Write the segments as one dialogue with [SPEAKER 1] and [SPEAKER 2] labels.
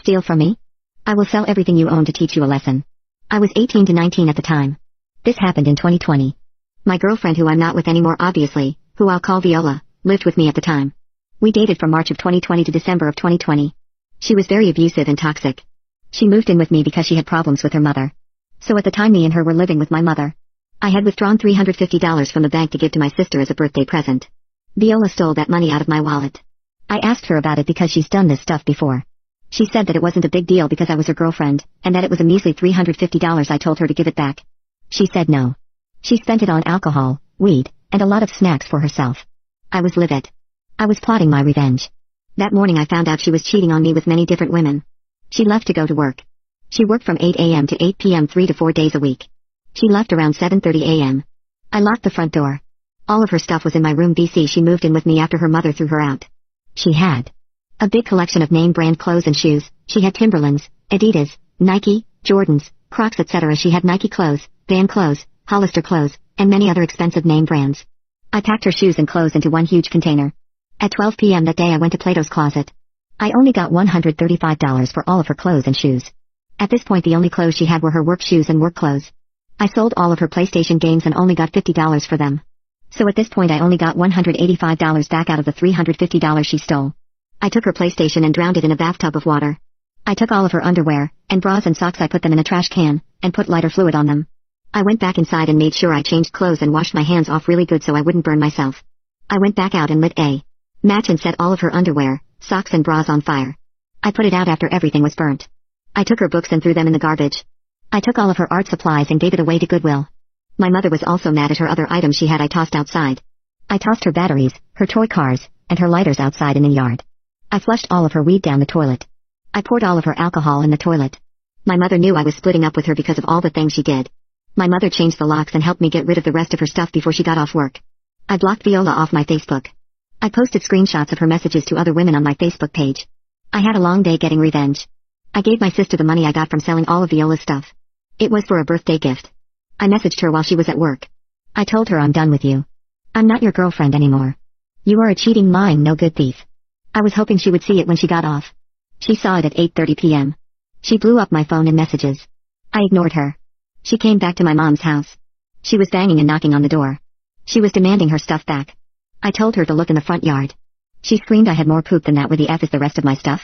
[SPEAKER 1] steal from me? I will sell everything you own to teach you a lesson. I was 18 to 19 at the time. This happened in 2020. My girlfriend, who I'm not with anymore obviously, who I'll call Viola, lived with me at the time. We dated from March of 2020 to December of 2020. She was very abusive and toxic. She moved in with me because she had problems with her mother. So at the time me and her were living with my mother. I had withdrawn $350 from the bank to give to my sister as a birthday present. Viola stole that money out of my wallet. I asked her about it because she's done this stuff before. She said that it wasn't a big deal because I was her girlfriend, and that it was a measly $350. I told her to give it back. She said no. She spent it on alcohol, weed, and a lot of snacks for herself. I was livid. I was plotting my revenge. That morning I found out she was cheating on me with many different women. She left to go to work. She worked from 8 a.m. to 8 p.m. 3 to 4 days a week. She left around 7:30 a.m. I locked the front door. All of her stuff was in my room. She moved in with me after her mother threw her out. She had a big collection of name brand clothes and shoes. She had Timberlands, Adidas, Nike, Jordans, Crocs, etc. She had Nike clothes, Van clothes, Hollister clothes, and many other expensive name brands. I packed her shoes and clothes into one huge container. At 12 p.m. that day I went to Plato's Closet. I only got $135 for all of her clothes and shoes. At this point the only clothes she had were her work shoes and work clothes. I sold all of her PlayStation games and only got $50 for them. So at this point I only got $185 back out of the $350 she stole. I took her PlayStation and drowned it in a bathtub of water. I took all of her underwear, and bras and socks. I put them in a trash can, and put lighter fluid on them. I went back inside and made sure I changed clothes and washed my hands off really good so I wouldn't burn myself. I went back out and lit a match and set all of her underwear, socks and bras on fire. I put it out after everything was burnt. I took her books and threw them in the garbage. I took all of her art supplies and gave it away to Goodwill. My mother was also mad at her other items she had. I tossed outside. I tossed her batteries, her toy cars, and her lighters outside in the yard. I flushed all of her weed down the toilet. I poured all of her alcohol in the toilet. My mother knew I was splitting up with her because of all the things she did. My mother changed the locks and helped me get rid of the rest of her stuff before she got off work. I blocked Viola off my Facebook. I posted screenshots of her messages to other women on my Facebook page. I had a long day getting revenge. I gave my sister the money I got from selling all of Viola's stuff. It was for a birthday gift. I messaged her while she was at work. I told her I'm done with you. I'm not your girlfriend anymore. You are a cheating, lying, no good thief. I was hoping she would see it when she got off. She saw it at 8:30 p.m. She blew up my phone in messages. I ignored her. She came back to my mom's house. She was banging and knocking on the door. She was demanding her stuff back. I told her to look in the front yard. She screamed I had more poop than that. Where the F is the rest of my stuff?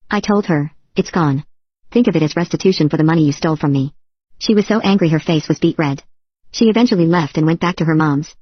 [SPEAKER 1] I told her, it's gone. Think of it as restitution for the money you stole from me. She was so angry her face was beet red. She eventually left and went back to her mom's.